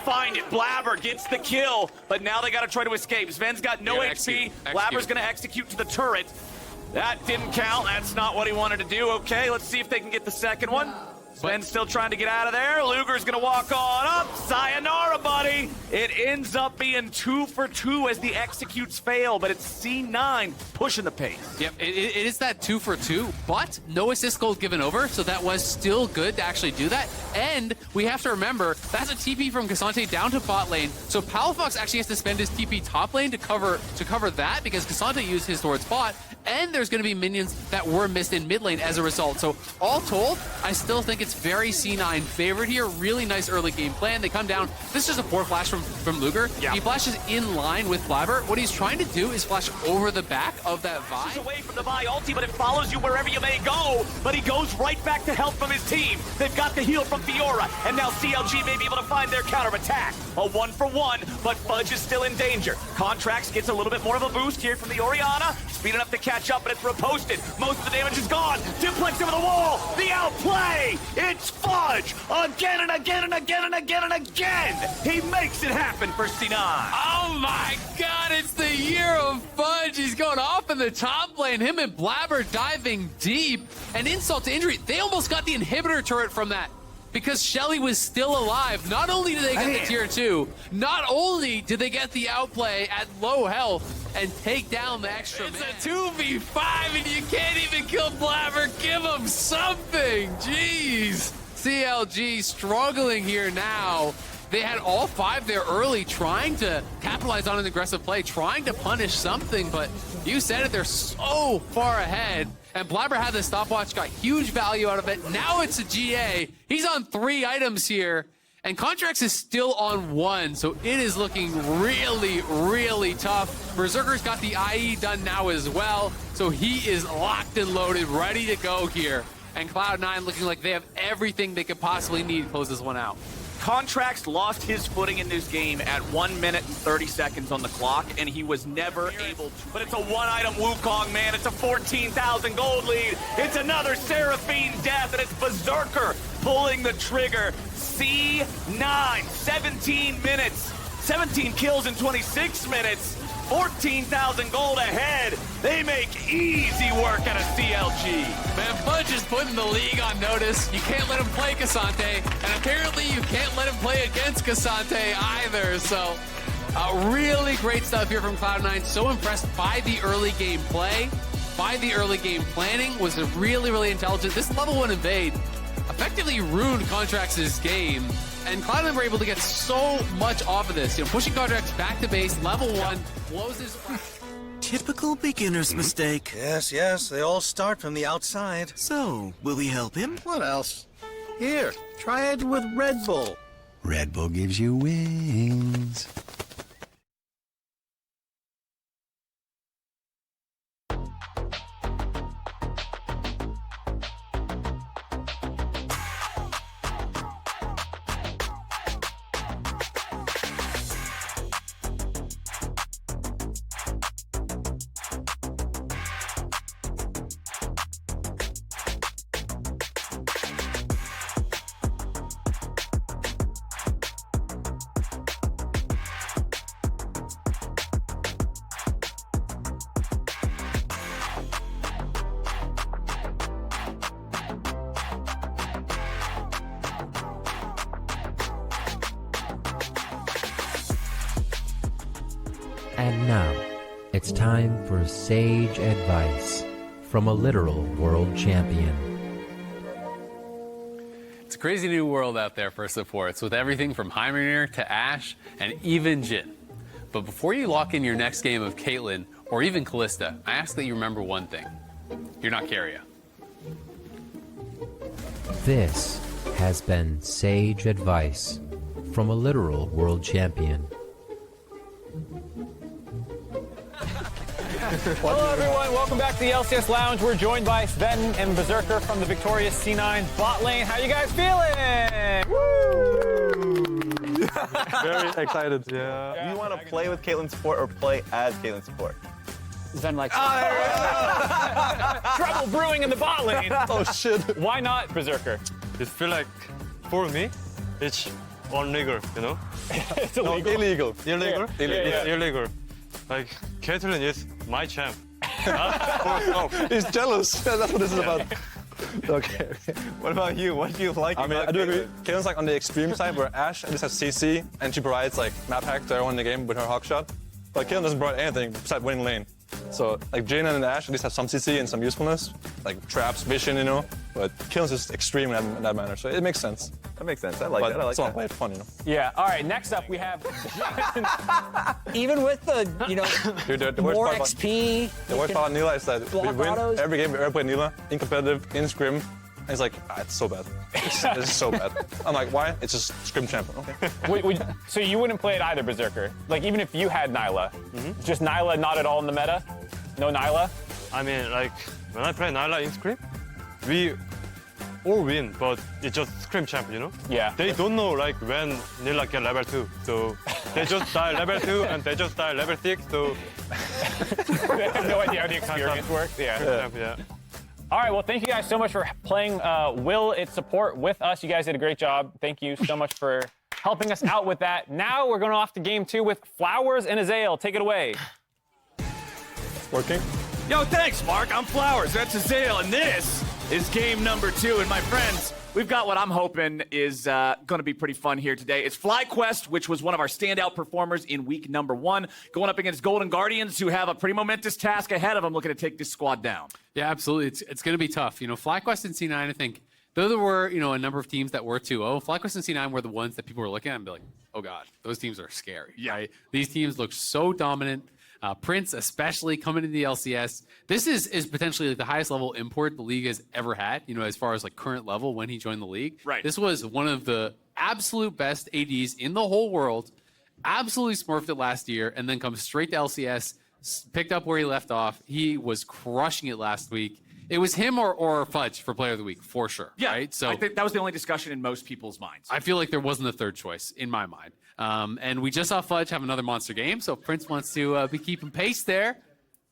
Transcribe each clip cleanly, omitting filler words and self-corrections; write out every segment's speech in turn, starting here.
find it. Blabber gets the kill, but now they gotta try to escape. Sven's got no HP. Blabber's gonna execute to the turret. That didn't count. That's not what he wanted to do. Okay, let's see if they can get the second one. Sven's still trying to get out of there. Luger's gonna walk on up. Sayonara, buddy. It ends up being 2 for 2 as the executes fail, but it's C9 pushing the pace. Yep, it is that 2 for 2, but no assist goal given over, so that was still good to actually do that. And we have to remember, that's a TP from Cassante down to bot lane, so Palafox actually has to spend his TP top lane to cover that, because Cassante used his towards bot, and there's going to be minions that were missed in mid lane as a result. So all told, I still think it's very C9 favored here. Really nice early game plan. They come down. This is just a poor flash from Luger. Yeah. He flashes in line with Blabber. What he's trying to do is flash over the back of that Vi. He's away from the Vi ulti, but it follows you wherever you may go. But he goes right back to help from his team. They've got the heal from Fiora, and now CLG may be able to find their counterattack. A 1-for-1, but Fudge is still in danger. Contracts gets a little bit more of a boost here from the Orianna. Speed enough to catch up, but it's riposted. Most of the damage is gone. Diplex over the wall. The outplay. It's Fudge again and again and again and again and again. He makes it happen for C9. Oh my god, it's the year of Fudge. He's going off in the top lane. Him and Blabber diving deep. And insult to injury, they almost got the inhibitor turret from that, because Shelly was still alive. Not only did they get the tier 2, not only did they get the outplay at low health and take down the extra man. It's a 2v5 and you can't even kill Blabber. Give him something. Jeez. CLG struggling here now. They had all 5 there early, trying to capitalize on an aggressive play, trying to punish something, but you said it, they're so far ahead. And Blabber had the stopwatch, got huge value out of it. Now it's a GA. He's on 3 items here, and Contracts is still on 1, so it is looking really, really tough. Berserker's got the IE done now as well, so he is locked and loaded, ready to go here. And Cloud9 looking like they have everything they could possibly need to close this one out. Contracts lost his footing in this game at 1 minute and 30 seconds on the clock, and he was never able to. But it's a 1-item Wukong, man. It's a 14,000 gold lead. It's another Seraphine death, and it's Berserker pulling the trigger. C9, 17 minutes, 17 kills in 26 minutes. 14,000 gold ahead. They make easy work out of CLG. Man, Fudge is putting the league on notice. You can't let him play Cassante, and apparently you can't let him play against Cassante either. So, really great stuff here from Cloud9. So impressed by the early game play, by the early game planning. Was really, really intelligent. This level 1 invade effectively ruined Contracts' game. And Cloud9 were able to get so much off of this. You know, pushing Contracts back to base, level 1, blows his... Typical beginner's mistake. Yes, they all start from the outside. So, will we help him? What else? Here, try it with Red Bull. Red Bull gives you wings. And now, it's time for sage advice from a literal world champion. It's a crazy new world out there for supports, with everything from Heimerdinger to Ashe and even Jhin. But before you lock in your next game of Caitlyn or even Kalista, I ask that you remember one thing. You're not Keria. This has been sage advice from a literal world champion. Hello everyone, welcome back to the LCS Lounge. We're joined by Sven and Berserker from the victorious C9 bot lane. How you guys feeling? Woo! Very excited, yeah. Do you want to play with Caitlyn support or play as Caitlyn support? Sven likes trouble brewing in the bot lane. Oh shit. Why not Berserker? It feel like, for me, it's illegal, you know? It's illegal. Illegal. Illegal? Yeah, It's yeah. illegal. Like, Caitlyn is my champ. He's jealous. That's what this is about. Okay. What about you? What do you like? I mean, I do agree. Caitlyn's like on the extreme side where Ashe at least has CC and she provides like map hack to everyone in the game with her hawk shot. But Caitlyn doesn't provide anything besides winning lane. So like Jaina and Ashe at least have some CC and some usefulness, like traps, vision, you know. But Caitlyn's just extreme in that manner, so it makes sense. That makes sense. I like But that. I like still that. play it fun, you know. Yeah. All right. Next up, we have. Even with the, Dude, the worst more part about, XP. the worst part about Nila is that we block win autos. every game we ever played Nila, in competitive, in scrim, and it's like, it's so bad. It's so bad. I'm like, why? It's just scrim champion. Okay. So you wouldn't play it either, Berserker? Like, even if you had Nyla? Just Nyla not at all in the meta? No Nyla? I mean, like, when I play Nyla in Scrim, we all win, but it's just Scrim champ, you know? Yeah. They don't know, like, when Nila get level 2. So they just die level 2 and they just die level 6, so... They have no idea how the experience works. Yeah. yeah. All right. Well, thank you guys so much for playing Will It Support with us. You guys did a great job. Thank you so much for helping us out with that. Now we're going off to game 2 with Flowers and Azael. Take it away. Working. Yo, thanks, Mark. I'm Flowers. That's Azael, and this is game number 2. And my friends, we've got what I'm hoping is going to be pretty fun here today. It's FlyQuest, which was one of our standout performers in week number 1, going up against Golden Guardians, who have a pretty momentous task ahead of them, looking to take this squad down. Yeah, absolutely. It's going to be tough. FlyQuest and C9, I think, though there were, a number of teams that were 2-0, FlyQuest and C9 were the ones that people were looking at and be like, oh, God, those teams are scary. Yeah. Right? These teams look so dominant. Prince, especially coming into the LCS, this is potentially like the highest level import the league has ever had, as far as like current level when he joined the league. Right. This was one of the absolute best ADs in the whole world, absolutely smurfed it last year, and then comes straight to LCS, picked up where he left off. He was crushing it last week. It was him or Fudge for Player of the Week, for sure. Yeah, right? So I think that was the only discussion in most people's minds. I feel like there wasn't a third choice in my mind. And we just saw Fudge have another monster game, so Prince wants to be keeping pace there.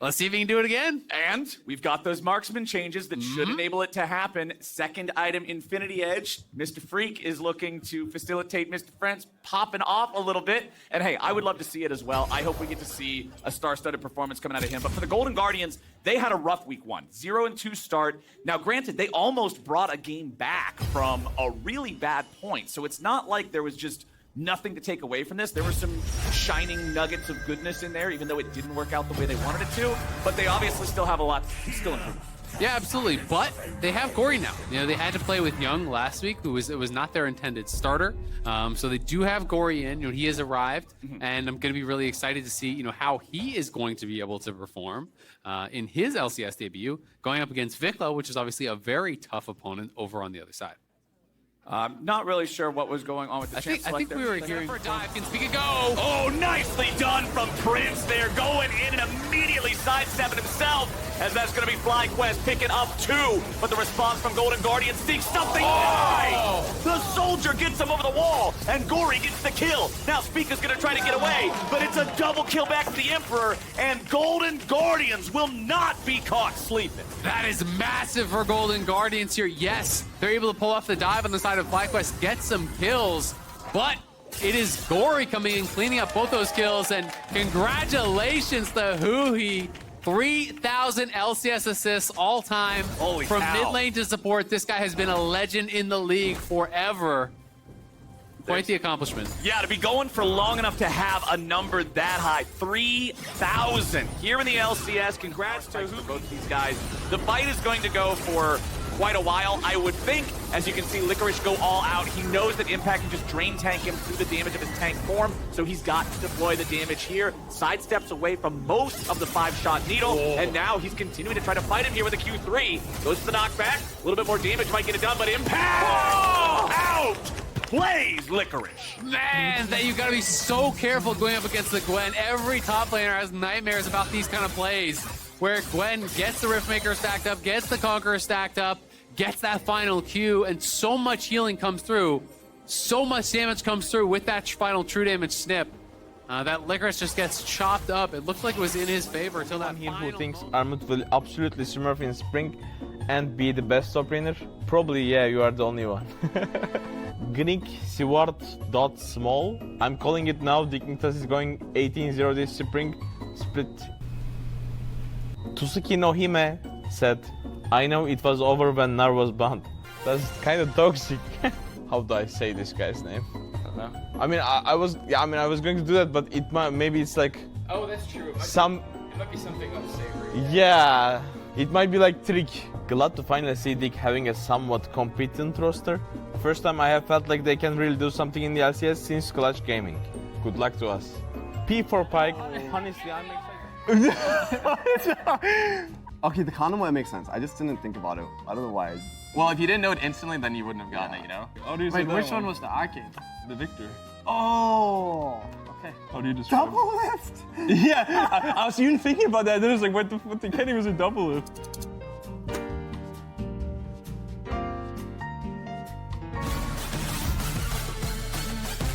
Let's see if he can do it again. And we've got those marksman changes that should enable it to happen. Second item, Infinity Edge. Mr. Freak is looking to facilitate Mr. Prince popping off a little bit. And hey, I would love to see it as well. I hope we get to see a star-studded performance coming out of him. But for the Golden Guardians, they had a rough week 1. 0-2 start. Now, granted, they almost brought a game back from a really bad point. So it's not like there was just nothing to take away from this. There were some shining nuggets of goodness in there, even though it didn't work out the way they wanted it to. But they obviously still have a lot to still improve. Yeah, absolutely. But they have Gory now. They had to play with Young last week, it was not their intended starter. So they do have Gory in. He has arrived, and I'm going to be really excited to see, how he is going to be able to perform in his LCS debut, going up against Vikla, which is obviously a very tough opponent over on the other side. Not really sure what was going on with the champ I think select we there. were hearing for a dive. Can speak a go. Oh, nicely done from Prince there, going in and immediately sidestepping himself, as that's going to be FlyQuest picking up 2. But the response from Golden Guardian seeks something nice. The soldier gets him over the wall, and Gory gets the kill. Now Speaker's going to try to get away, but it's a double kill back to the Emperor, and Golden Guardians will not be caught sleeping. That is massive for Golden Guardians here. Yes, they're able to pull off the dive on the side of FlyQuest, get some kills, but it is Gory coming in, cleaning up both those kills, and congratulations to Huhi. 3,000 LCS assists all time. Holy from cow. mid lane to support. This guy has been a legend in the league forever. Quite the accomplishment. Yeah, to be going for long enough to have a number that high. 3,000 here in the LCS. Congrats to both of these guys. The fight is going to go for quite a while, I would think. As you can see, Licorice go all out. He knows that Impact can just drain tank him through the damage of his tank form, so he's got to deploy the damage here. Sidesteps away from most of the 5-shot needle, and now he's continuing to try to fight him here with a Q3. Goes to the knockback. A little bit more damage might get it done, but Impact out! Plays Licorice. Man, that you gotta be so careful going up against the Gwen. Every top laner has nightmares about these kind of plays, where Gwen gets the Riftmaker stacked up, gets the Conqueror stacked up, gets that final Q, and so much healing comes through. So much damage comes through with that final true damage snip. That Licorice just gets chopped up. It looked like it was in his favor until that Him final who thinks moment. Armut will absolutely smurf in Spring and be the best top laner? Probably, yeah, you are the only one. Gnick Seward dot small. I'm calling it now. Dignitas is going 18-0 this spring split. Tsuki no Hime said, I know it was over when Nar was banned. That's kind of toxic. How do I say this guy's name? I don't know. I mean, I was going to do that, but maybe it's like. Oh, that's true. It might be something unsavory. Yeah, it might be like trick. Glad to finally see Dick having a somewhat competent roster. First time I have felt like they can really do something in the LCS since Clutch Gaming. Good luck to us. P4 Pike. Honestly, I'm excited. Okay, the condom one makes sense. I just didn't think about it. I don't know why. Well, if you didn't know it instantly, then you wouldn't have gotten it, you know? How do you say Wait, that which one was the arcade? The Victor. Oh, okay. How do you describe Double lift! Yeah, I was even thinking about that. Then I was like, what the can't even say double lift.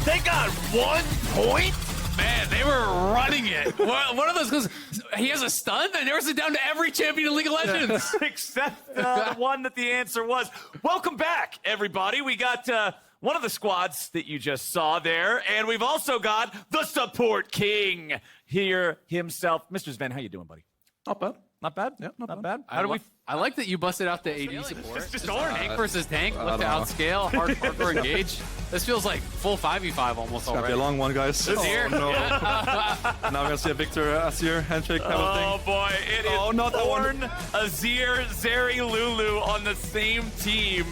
They got 1 point? Man, they were running it. One of those goes, he has a stun? I narrows it down to every champion in League of Legends. Except the one that the answer was. Welcome back, everybody. We got one of the squads that you just saw there, and we've also got the support king here himself. Mr. Sven, how you doing, buddy? Not bad. Not bad? Yeah, Not bad. I like that you busted out the AD support. It's just orange. Tank versus tank, look to outscale, hardcore engage. This feels like full 5v5 almost It's gonna be already. a long one, guys. Azir. No. Now we're gonna see a Victor Azir handshake kind of thing. Oh boy, it is not that one. Ornn, Azir, Zeri, Lulu on the same team.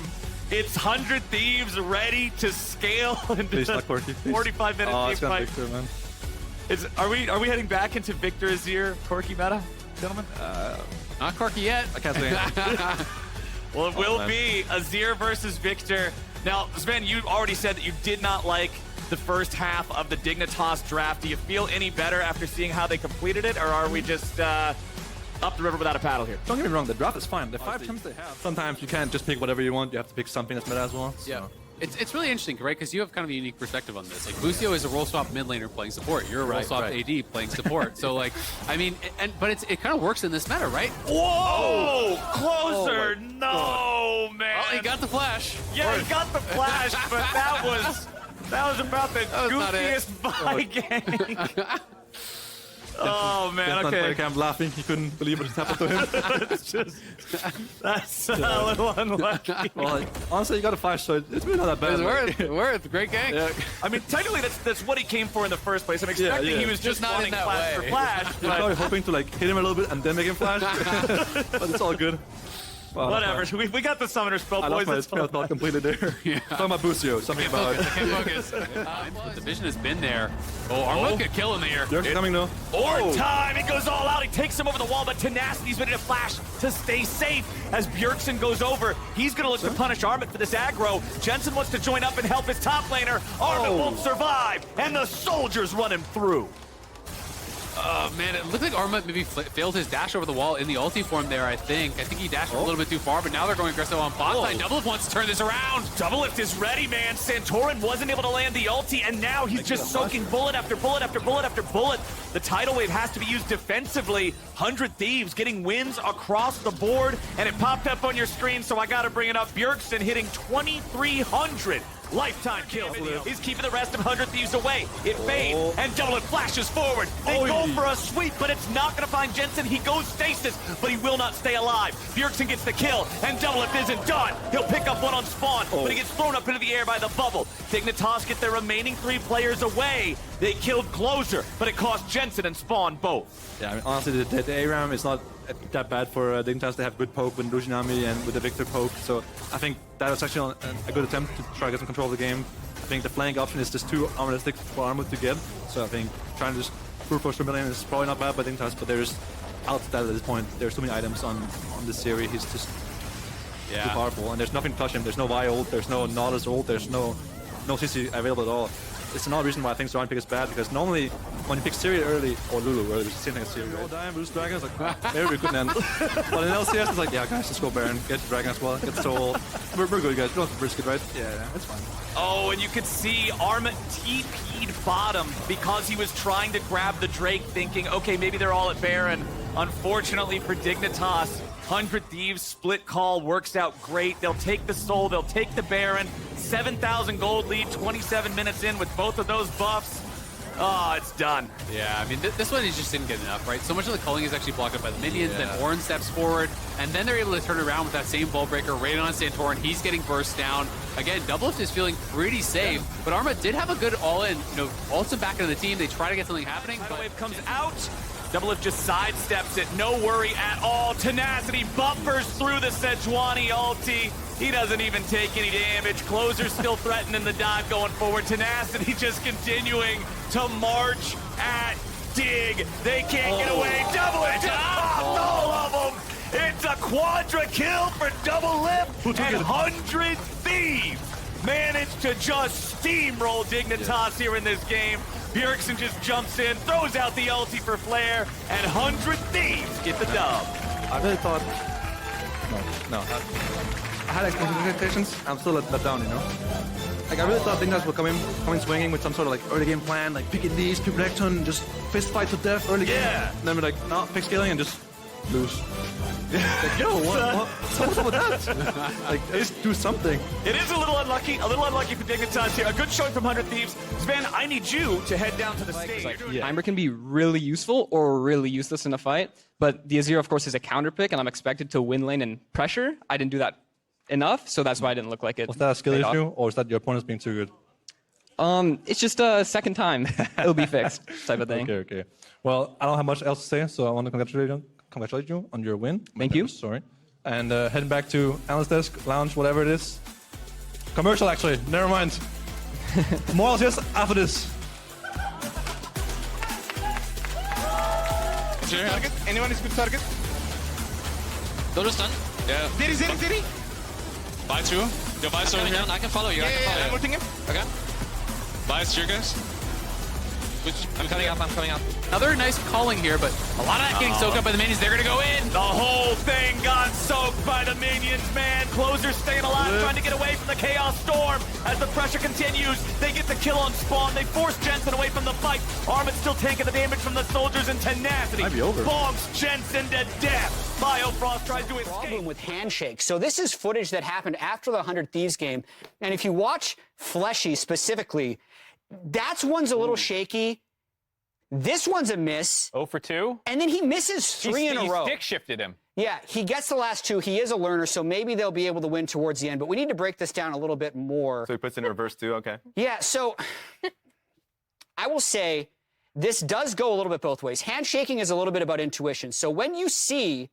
It's 100 Thieves ready to scale into Please, not Corky, please. 45-minute Oh, team it's gonna fight. Victor, man. Are we heading back into Victor Azir Corky meta, gentlemen? Not Corky yet. I can't say anything. Well, it will man. be Azir versus Victor. Now, Sven, you already said that you did not like the first half of the Dignitas draft. Do you feel any better after seeing how they completed it, or are we just up the river without a paddle here? Don't get me wrong, the draft is fine. The 5 attempts they have. Sometimes you can't just pick whatever you want. You have to pick something that's meta as well. So. Yeah. It's really interesting, right? Because you have kind of a unique perspective on this. Like, Busio is a role swap mid laner playing support. You're a role swap AD playing support. So, like, I mean, but it kind of works in this meta, right? Whoa! Closer! No, man! Well, he got the flash. Yeah, he got the flash, but that was about the was not it. goofiest Viking. Oh man, Not okay. player camp laughing. He couldn't believe what just happened to him. That's a little unlucky. Well, honestly, you got a 5, so it's really not that bad. It's worth. Great gang. Yeah. I mean, technically, that's what he came for in the first place. I'm expecting yeah. he was just not wanting in that flash way. for flash, You're but probably hoping to like hit him a little bit and then make him flash. But it's all good. Well, whatever. We got the summoner spell, I boys. lost my That's all. spell thought completely there. Talking about Busio, something about Can't focus. The vision has been there. Oh, Armut could kill in the air. Dirk's coming though. Or time, he goes all out. He takes him over the wall, but Tenacity's ready to flash to stay safe. As Bjergsen goes over, he's going to look to punish Armut for this aggro. Jensen wants to join up and help his top laner. Armut won't survive, and the soldiers run him through. Oh, man, it looked like Armut maybe failed his dash over the wall in the ulti form there, I think. I think he dashed a little bit too far, but now they're going aggressive on bot side. Doublelift wants to turn this around. Doublelift is ready, man. Santorin wasn't able to land the ulti, and now he's just soaking bullet after bullet after bullet after bullet. The tidal wave has to be used defensively. 100 Thieves getting wins across the board, and it popped up on your screen, so I got to bring it up. Bjergsen hitting 2,300. Lifetime kills. He's keeping the rest of 100 Thieves away. It fades, and Doublelift flashes forward. They go for a sweep, but it's not going to find Jensen. He goes stasis, but he will not stay alive. Bjergsen gets the kill, and Doublelift isn't done. He'll pick up one on spawn, but he gets thrown up into the air by the bubble. Dignitas get their remaining 3 players away. They killed Closer, but it cost Jensen and Spawn both. Yeah, I mean, honestly, the ARAM is not that bad for Dignitas. They have good poke with Lucianami and with the Victor poke, so I think that was actually a good attempt to try to get some control of the game. I think the flank option is just too unrealistic for Armut to get, so I think trying to just full push the mid lane is probably not bad by Dignitas, but there's out that at this point. There's too many items on this series. He's just too powerful, and there's nothing to touch him. There's no Vi ult, there's no Nautilus ult, there's no CC available at all. It's another reason why I think Zoran pick is bad, because normally when you pick Syria early, or Lulu early, which is the same thing as Syria, right? Dying, lose Dragon, it's like, maybe we couldn't end. But in LCS, it's like, yeah, guys, just go Baron, get the Dragon as well, get the Soul. We're good, guys. We don't have to risk it, right? Yeah, it's fine. Oh, and you could see Armut TP'd bottom because he was trying to grab the Drake, thinking, okay, maybe they're all at Baron. Unfortunately for Dignitas, 100 Thieves split call works out great. They'll take the Soul, they'll take the Baron. 7,000 gold lead, 27 minutes in with both of those buffs. Oh, it's done. Yeah, I mean, this one he just didn't get enough, right? So much of the culling is actually blocked up by the minions, then Orin steps forward, and then they're able to turn around with that same ball breaker right on Santorin. He's getting burst down. Again, Doublelift is feeling pretty safe, but Arma did have a good all-in, ults him back into the team. They try to get something happening. Tidal Wave comes out. Doublelift just sidesteps it, no worry at all. Tenacity buffers through the Sejuani ulti. He doesn't even take any damage. Closer's still threatening the dive going forward. Tenacity just continuing to march at Dig. They can't get away. Doublelift just popped all of them. It's a quadra kill for Doublelift, and 100 Thieves managed to just steamroll Dignitas here in this game. Bjergsen just jumps in, throws out the ulti for Flare, and 100 Thieves get the dub. I really thought... No. I had expectations. I'm still let down, you know? Like, I really thought Dignitas would come in swinging with some sort of, like, early game plan, like, pick these, pick Recton, just fist fight to death early game. And then we're like, no, pick scaling and just lose. Like, yo, what's up with that? Like, at least do something. It is a little unlucky for Dignitas here. A good showing from 100 Thieves. Sven, I need you to head down to the stage. Timer can be really useful or really useless in a fight, but the Azir, of course, is a counter pick, and I'm expected to win lane and pressure. I didn't do that enough, so that's why I didn't look like it. Was that a skill issue, or is that your opponents being too good? It's just a second time. It'll be fixed, type of thing. Okay. Well, I don't have much else to say, so I want to congratulate you on your win. Thank you. Sorry. And heading back to analyst desk, lounge, whatever it is. Commercial, actually. Never mind. More LCS after this. Target? Anyone is good target? They're just done. Yeah. There is Zeri. Buy two. Your Vice over here. I can follow you. I'm ulting him. Okay. Vice, you guys. I'm coming up. Another nice calling here, but a lot of that getting soaked up by the minions. They're going to go in. The whole thing got soaked by the minions, man. Closer staying alive, trying to get away from the Chaos Storm. As the pressure continues, they get the kill on spawn. They force Jensen away from the fight. Armin's still taking the damage from the soldiers, and Tenacity bonks Jensen to death. Biofrost tries to escape. Problem with handshake. So this is footage that happened after the 100 Thieves game. And if you watch Fleshy specifically, that's one's a little shaky. This one's a miss. 0 for 2. And then he misses 3 in a row. He stick shifted him. Yeah, he gets the last 2. He is a learner, so maybe they'll be able to win towards the end. But we need to break this down a little bit more. So he puts in reverse too, okay. Yeah, so I will say this does go a little bit both ways. Handshaking is a little bit about intuition. So when you see,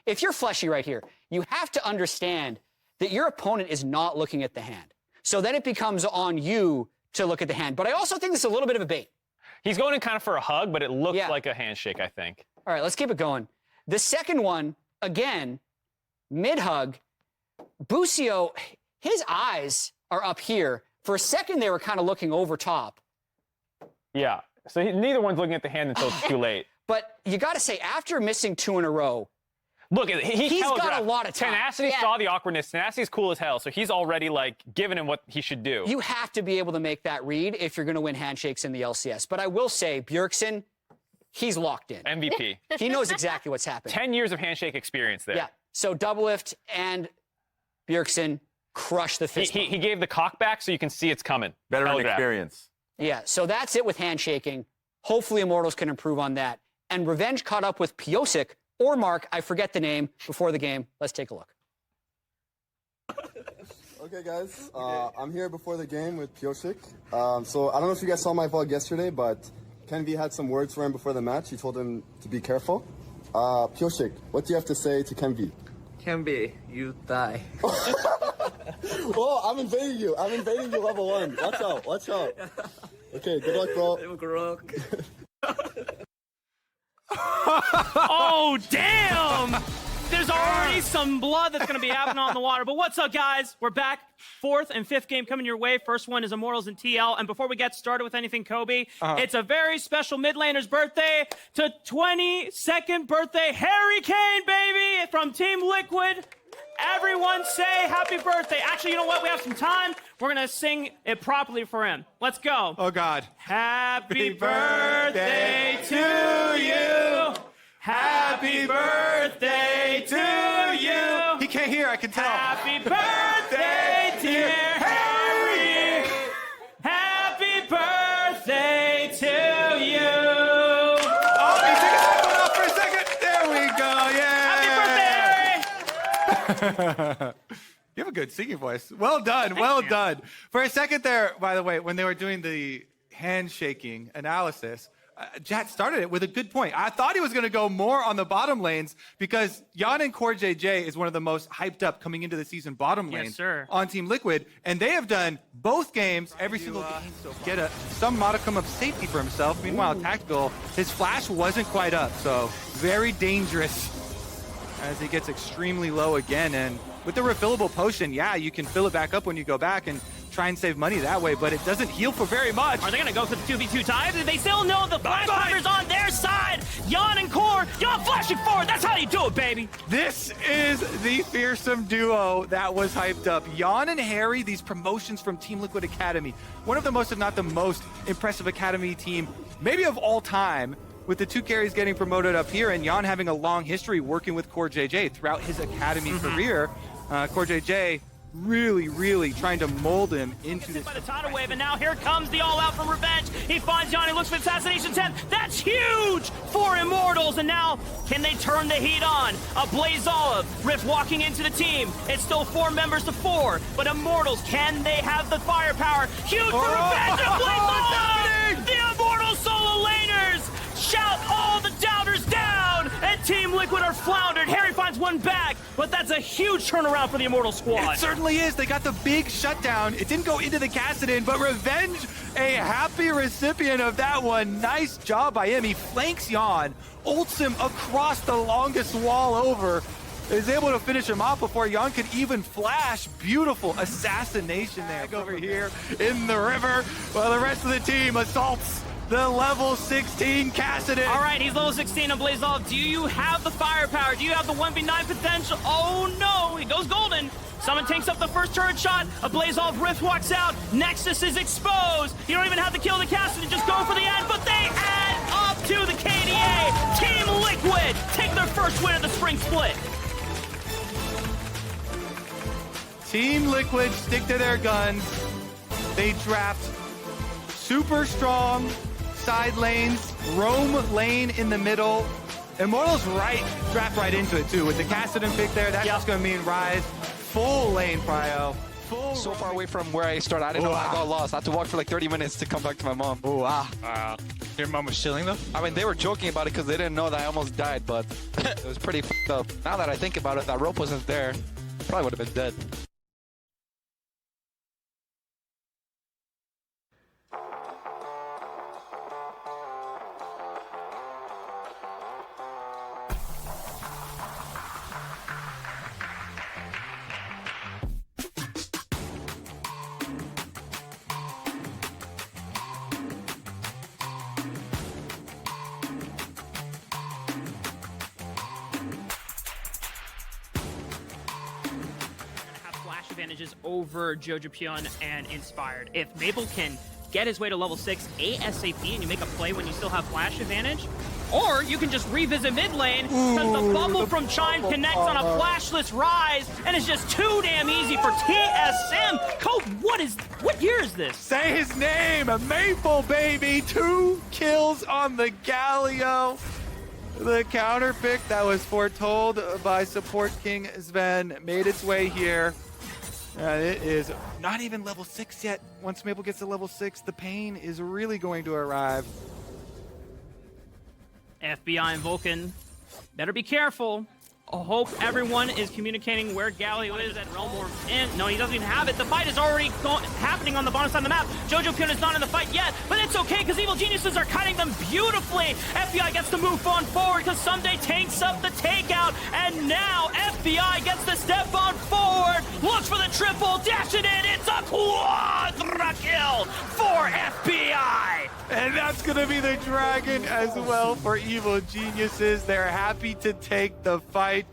if you're Fleshy right here, you have to understand that your opponent is not looking at the hand. So then it becomes on you to look at the hand. But I also think this is a little bit of a bait. He's going in kind of for a hug, but it looks like a handshake, I think. All right, let's keep it going. The second one, again, mid-hug. Busio, his eyes are up here. For a second, they were kind of looking over top. Yeah, so neither one's looking at the hand until it's too late. But you got to say, after missing 2 in a row, look, he's got a lot of time. Tenacity saw the awkwardness. Tenacity's cool as hell, so he's already, like, giving him what he should do. You have to be able to make that read if you're going to win handshakes in the LCS. But I will say, Bjergsen, he's locked in. MVP. He knows exactly what's happening. 10 years of handshake experience there. Yeah, so Doublelift and Bjergsen crush the fist. He gave the cock back so you can see it's coming. Veteran experience. Yeah, so that's it with handshaking. Hopefully Immortals can improve on that. And Revenge caught up with Piosik, or Mark, I forget the name, before the game. Let's take a look. Okay, guys, I'm here before the game with Piosik. So I don't know if you guys saw my vlog yesterday, but Ken V had some words for him before the match. He told him to be careful. Piosik, what do you have to say to Ken V? Ken V, you die. Oh, I'm invading you. I'm invading you level 1. Watch out, watch out. Okay, good luck, bro. Good luck. Oh, damn! There's already some blood that's going to be happening on the water. But what's up, guys? We're back. 4th and 5th game coming your way. First one is Immortals and TL. And before we get started with anything, Kobe, it's a very special mid laner's birthday to 22nd birthday Harry Kane, baby, from Team Liquid. Everyone say happy birthday. Actually, you know what? We have some time. We're going to sing it properly for him. Let's go. Oh, God. Happy birthday to you. Happy birthday to you. He can't hear, I can tell. Happy birthday, dear Harry. You have a good singing voice. Well done, well done. For a second there, by the way, when they were doing the handshaking analysis, Jat started it with a good point. I thought he was going to go more on the bottom lanes because Jan and Core JJ is one of the most hyped up coming into the season bottom lane on Team Liquid, and they have done both games, every single game, get some modicum of safety for himself. Meanwhile, Tactical, his flash wasn't quite up, so very dangerous as he gets extremely low again. And with the refillable potion, yeah, you can fill it back up when you go back and try and save money that way, but it doesn't heal for very much. Are they going to go for the 2v2 tie? They still know the flash timer's on their side. Jan and Core, Jan flashing forward. That's how you do it, baby. This is the fearsome duo that was hyped up. Jan and Harry, these promotions from Team Liquid Academy. One of the most, if not the most, impressive Academy team, maybe of all time, with the two carries getting promoted up here and Jan having a long history working with Core JJ throughout his Academy career. Core JJ really trying to mold him into this. By the tidal wave, and now here comes the all-out from Revenge. He finds Jan, he looks for Assassination 10. That's huge for Immortals, and now can they turn the heat on? A Blaze Olive, Rift walking into the team. It's still 4 members to 4, but Immortals, can they have the firepower? Huge for Revenge, and Blaze Olive! The Immortals solo laners shout all the doubters down, and Team Liquid are floundered. Harry finds one back, but that's a huge turnaround for the Immortal squad. It certainly is. They got the big shutdown. It didn't go into the Kassadin, but Revenge, a happy recipient of that one. Nice job by him. He flanks Jan, ults him across the longest wall over, is able to finish him off before Jan could even flash. Beautiful assassination there over here in the river, while the rest of the team assaults the level 16 Kassadin. All right, he's level 16 on Blaze Olive. Do you have the firepower? Do you have the 1v9 potential? Oh no, he goes golden. Someone takes up the first turret shot. A Blaze Olive Rift walks out. Nexus is exposed. You don't even have to kill the Kassadin, just go for the end, but they add up to the KDA. Team Liquid take their first win of the spring split. Team Liquid stick to their guns. They draft super strong side lanes, roam lane in the middle. Immortals draft right into it too. With the Kassadin pick there, that's just gonna mean Rise. Full lane prio. So far away from where I started, I didn't know I got lost. I had to walk for like 30 minutes to come back to my mom. Your mom was chilling though? I mean, they were joking about it because they didn't know that I almost died, but it was pretty fucked up. Now that I think about it, that rope wasn't there, I probably would have been dead. Advantages over Jojo Pion and Inspired. If Mabel can get his way to level 6 ASAP and you make a play when you still have flash advantage, or you can just revisit mid lane because the bubble from Chime connects on a flashless Rise and it's just too damn easy for TSM. Cope, what year is this? Say his name, Maple baby. 2 kills on the Galio. The counter pick that was foretold by support King Sven made its way here. It is not even level 6 yet. Once Maple gets to level 6, the pain is really going to arrive. FBI and Vulcan, better be careful. I hope everyone is communicating where Galio is at Realm War. And no, he doesn't even have it. The fight is already happening on the bottom side of the map. Jojo Pion is not in the fight yet, but it's okay because Evil Geniuses are cutting them beautifully. FBI gets to move on forward because Someday tanks up the takeout, and now FBI gets to step on forward. Looks for the triple, dash it in. It's a quadra kill for FBI. And that's going to be the dragon as well for Evil Geniuses. They're happy to take the fight.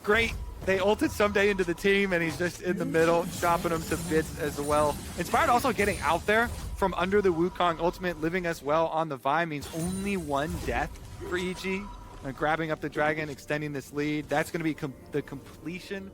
Great. They ulted Someday into the team, and he's just in the middle, chopping them to bits as well. Inspired also getting out there from under the Wukong ultimate, living as well on the Vi means only 1 death for EG. Grabbing up the dragon, extending this lead. That's going to be the completion